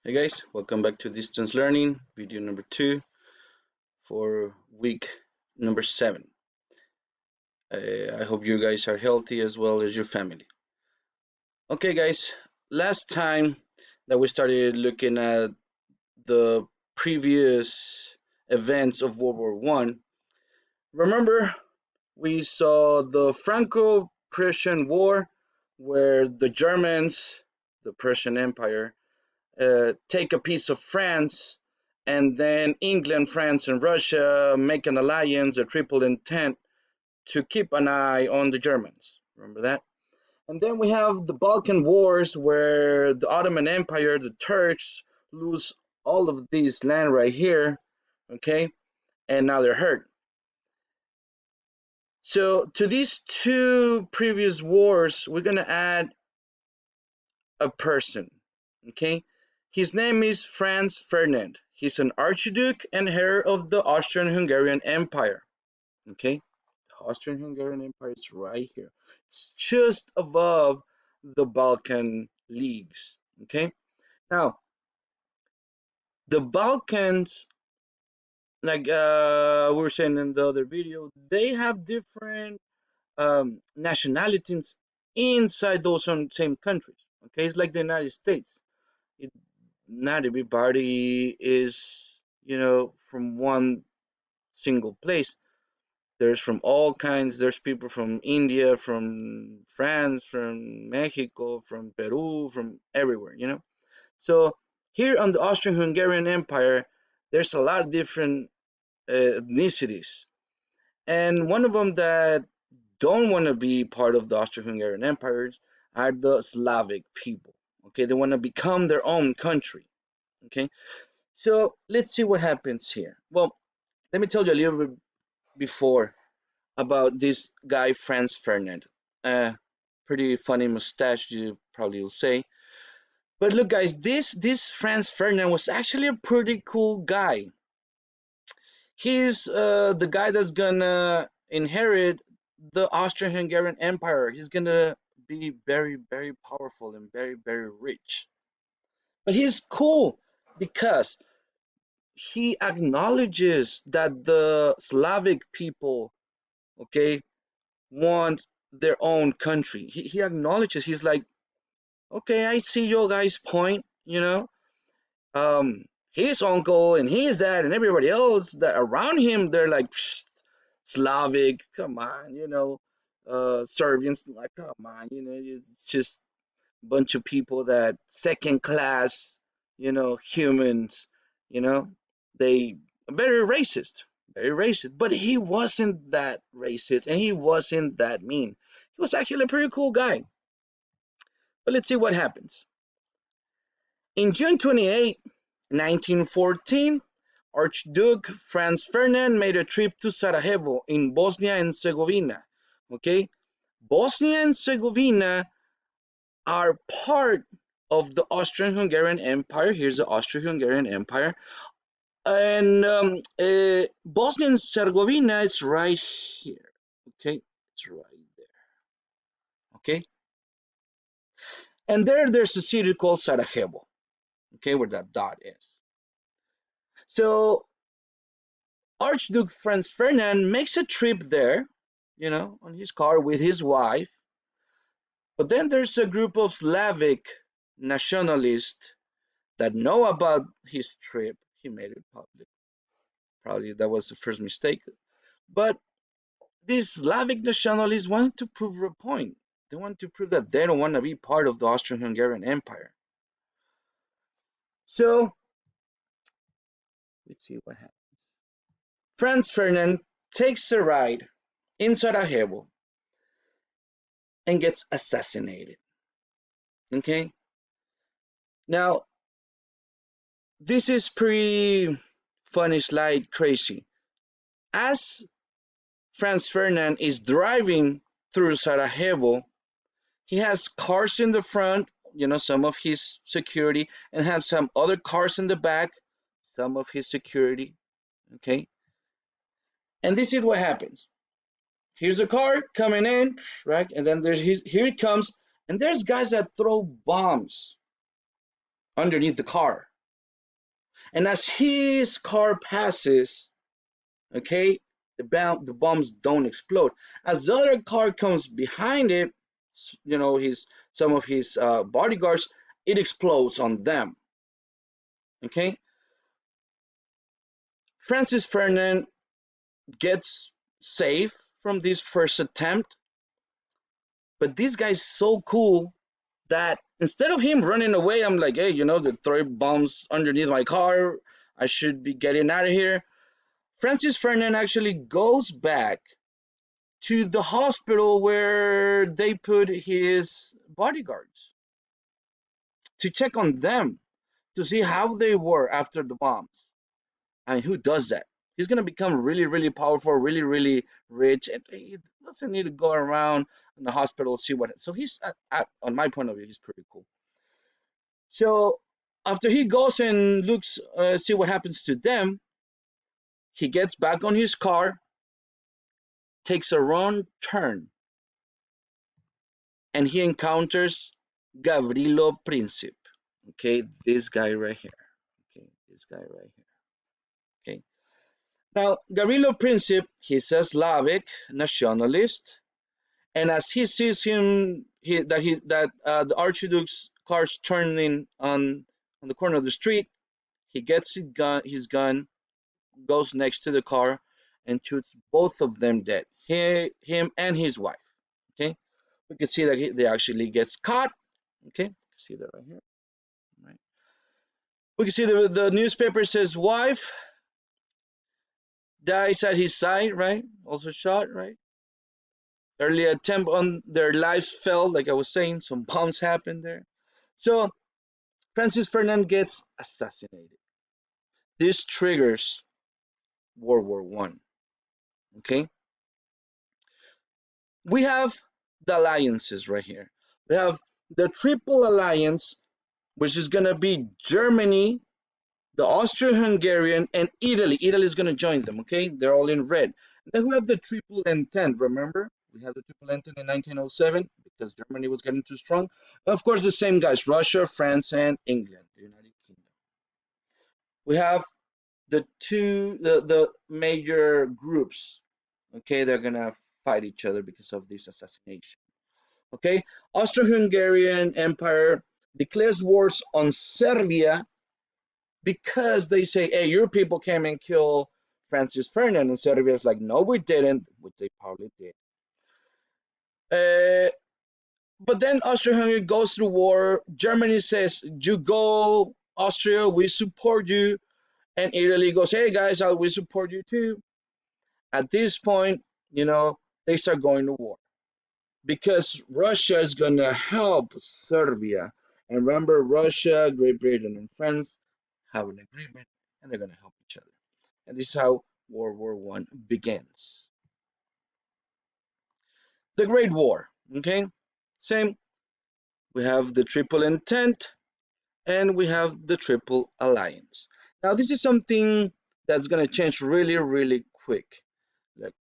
Hey guys, welcome back to distance learning, video number 2 for week number 7. I hope you guys are healthy as well as your family. Okay guys, last time that we started looking at the previous events of World War One, remember we saw the Franco-Prussian War where the Germans, the Prussian Empire, take a piece of France, and then England, France, and Russia make an alliance, a triple intent to keep an eye on the Germans. Remember that? And then we have the Balkan Wars, where the Ottoman Empire, the Turks, lose all of this land right here, okay? And now they're hurt. So to these two previous wars, we're gonna add a person, okay? His name is Franz Ferdinand. He's an archduke and heir of the Austrian-Hungarian Empire, okay? The Austrian-Hungarian Empire is right here. It's just above the Balkan leagues, okay? Now, the Balkans, like we were saying in the other video, they have different nationalities inside those same countries, okay? It's like the United States. It, not everybody is, from one single place. There's from all kinds. There's people from India, from France, from Mexico, from Peru, from everywhere. So here on the Austrian-Hungarian Empire, there's a lot of different ethnicities. And one of them that don't want to be part of the Austrian-Hungarian Empire are the Slavic people. Okay, they want to become their own country. Okay, so let's see what happens here. Well, let me tell you a little bit before about this guy Franz Ferdinand. Pretty funny mustache, you probably will say. But look, guys, this Franz Ferdinand was actually a pretty cool guy. He's the guy that's gonna inherit the Austrian-Hungarian Empire. He's gonna be very, very powerful and very, very rich. But he's cool because he acknowledges that the Slavic people, okay, want their own country. He acknowledges, he's like, okay, I see your guys' point. His uncle and his dad and everybody else that around him, they're like, "Psh, Slavic, come on. Serbians, like, come on. It's just a bunch of people that second class, humans, you know, they very racist, very racist. But he wasn't that racist and he wasn't that mean. He was actually a pretty cool guy. But let's see what happens. In June 28, 1914, Archduke Franz Ferdinand made a trip to Sarajevo in Bosnia and Herzegovina. Okay, Bosnia and Herzegovina are part of the Austrian-Hungarian Empire. Here's the Austrian-Hungarian Empire. And Bosnia and Herzegovina is right here. Okay, it's right there. Okay, and there's a city called Sarajevo. Okay, where that dot is. So Archduke Franz Ferdinand makes a trip there, on his car with his wife. But then there's a group of Slavic nationalists that know about his trip. He made it public. Probably that was the first mistake. But these Slavic nationalists wanted to prove a point. They want to prove that they don't want to be part of the Austrian-Hungarian Empire. So let's see what happens. Franz Ferdinand takes a ride in Sarajevo and gets assassinated. Okay? Now, this is pretty funny slide crazy. As Franz Ferdinand is driving through Sarajevo, he has cars in the front, some of his security, and has some other cars in the back, some of his security. Okay? And this is what happens. Here's a car coming in, right? And then here it comes, and there's guys that throw bombs underneath the car. And as his car passes, okay, the bombs don't explode. As the other car comes behind it, his some of his bodyguards, it explodes on them. Okay, Francis Ferdinand gets safe from this first attempt, but this guy's so cool that instead of him running away, I'm like, hey, the three bombs underneath my car. I should be getting out of here. Francis Ferdinand actually goes back to the hospital where they put his bodyguards to check on them to see how they were after the bombs. And who does that? He's gonna become really, really powerful, really, really rich, and he doesn't need to go around in the hospital see what. So he's, on my point of view, he's pretty cool. So after he goes and looks, see what happens to them, he gets back on his car, takes a wrong turn, and he encounters Gavrilo Princip. Okay, this guy right here. Okay, this guy right here. Okay. Now, Gavrilo Princip, he's a Slavic nationalist, and as he sees him, that the Archduke's car's turning on the corner of the street, he gets his gun, goes next to the car, and shoots both of them dead. Him and his wife. Okay, we can see that they actually gets caught. Okay, see that right here. Right. We can see the newspaper says wife dies at his side. Right, also shot. Right. Early attempt on their lives fell. Like I was saying, some bombs happened there. So Francis Ferdinand gets assassinated. This triggers World War I. Okay, we have the alliances right here. We have the Triple Alliance, which is gonna be Germany, the Austro-Hungarian, and Italy. Italy is gonna join them. Okay, they're all in red. And then we have the Triple Entente. Remember, we have the Triple Entente in 1907 because Germany was getting too strong. Of course, the same guys: Russia, France, and England, the United Kingdom. We have the major groups. Okay, they're gonna fight each other because of this assassination. Okay, Austro-Hungarian Empire declares wars on Serbia because they say, hey, your people came and killed Francis Ferdinand, and Serbia is like, no, we didn't, which they probably did. Uh, but then Austria-Hungary goes through war. Germany says, you go, Austria, we support you. And Italy goes, hey, guys, we support you too. At this point, they start going to war because Russia is going to help Serbia. And remember, Russia, Great Britain, and France have an agreement, and they're going to help each other. And this is how World War I begins. The Great War. Okay, same. We have the Triple Entente, and we have the Triple Alliance. Now, this is something that's going to change really, really quick. Like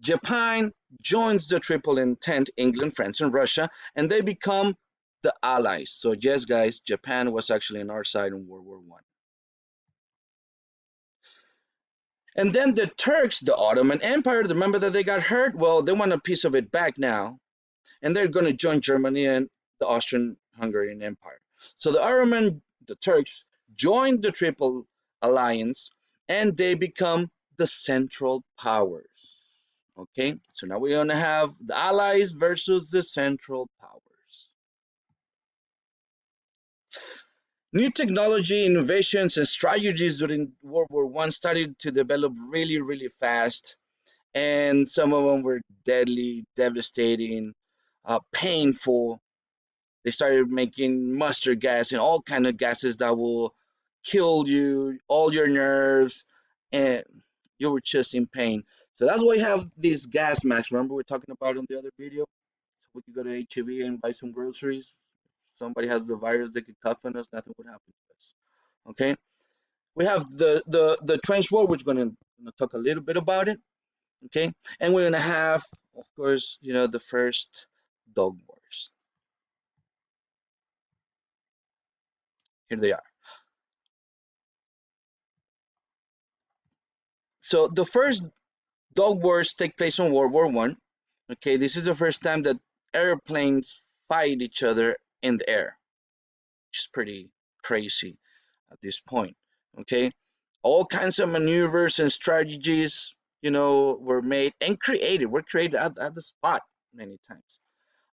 Japan joins the Triple Entente, England, France, and Russia, and they become the Allies. So, yes, guys, Japan was actually on our side in World War I. And then the Turks, the Ottoman Empire, remember that they got hurt? Well, they want a piece of it back now, and they're going to join Germany and the Austrian-Hungarian Empire. So the Turks, join the Triple Alliance, and they become the Central Powers. Okay, so now we're going to have the Allies versus the Central Powers. New technology, innovations, and strategies during World War I started to develop really, really fast, and some of them were deadly, devastating, painful. They started making mustard gas and all kind of gases that will kill you, all your nerves, and you were just in pain. So that's why we have these gas masks. Remember we are talking about in the other video? So we could go to HEB and buy some groceries. If somebody has the virus, they could cough on us, nothing would happen to us. Okay? We have the trench war, which we're gonna talk a little bit about it. Okay? And we're gonna have, of course, the first dog wars. Here they are. So the first dog wars take place in World War One. Okay, this is the first time that airplanes fight each other in the air, which is pretty crazy at this point. Okay, all kinds of maneuvers and strategies, were made and created. Were created at the spot many times.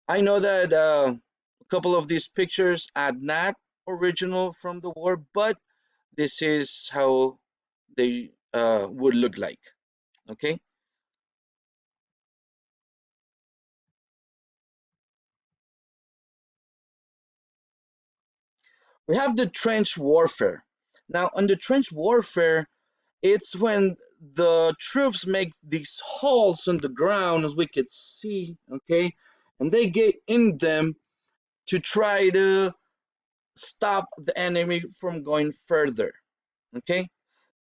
I know that a couple of these pictures are not original from the war, but this is how they would look like. Okay, we have the trench warfare. Now, on the trench warfare, it's when the troops make these holes on the ground, as we could see, okay, and they get in them to try to stop the enemy from going further, okay.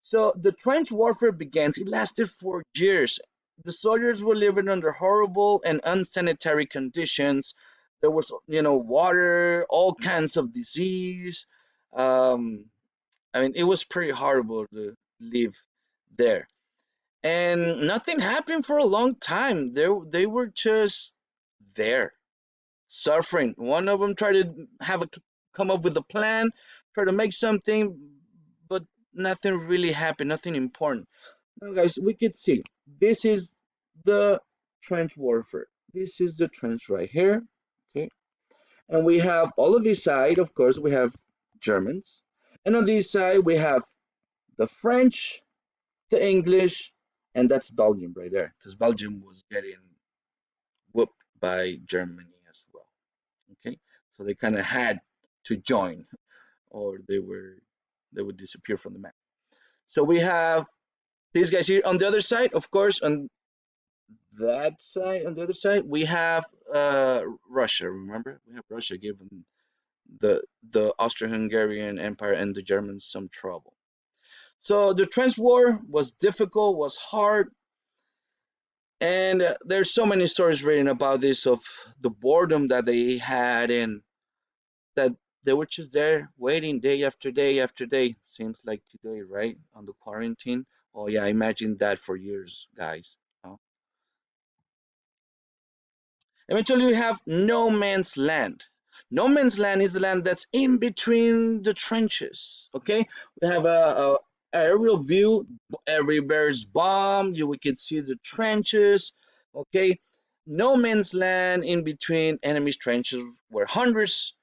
So the trench warfare begins. It lasted for years. The soldiers were living under horrible and unsanitary conditions. There was, water, all kinds of disease. Um, I mean, it was pretty horrible to live there. And nothing happened for a long time. They were just there, suffering. One of them tried to come up with a plan, try to make something, but nothing really happened, nothing important. Now, guys, we could see this is the trench warfare. This is the trench right here. Okay. And we have all of this side, of course, we have Germans. And on this side, we have the French, the English, and that's Belgium right there, because Belgium was getting whooped by Germany as well. Okay. So they kind of had to join, or they would disappear from the map. So we have these guys here on the other side, of course, on that side, on the other side, we have Russia. Remember, we have Russia giving the Austro-Hungarian Empire and the Germans some trouble. So the trench war was difficult, was hard, and there's so many stories written about this of the boredom that they had and that they were just there waiting day after day after day. Seems like today, right? On the quarantine. Oh yeah, imagine that for years, guys. Eventually, we have no man's land. No man's land is the land that's in between the trenches. Okay, we have a aerial view. Everywhere's bombed. We can see the trenches. Okay, no man's land in between enemy's trenches, where hundreds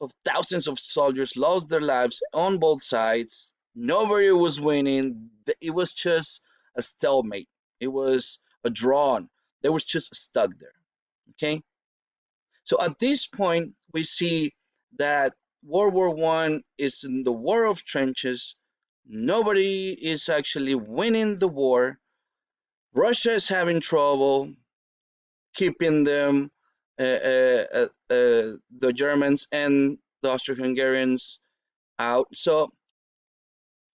of thousands of soldiers lost their lives on both sides. Nobody was winning. It was just a stalemate. It was a draw. They were just stuck there. Okay, so at this point we see that World War One is in the war of trenches. Nobody is actually winning the war. Russia is having trouble keeping them, the Germans and the Austro-Hungarians out. So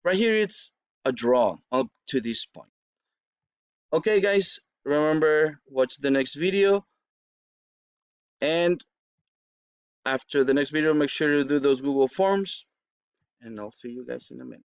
right here it's a draw up to this point. Okay, guys, remember, watch the next video, and after the next video, make sure to do those Google Forms, and I'll see you guys in a minute.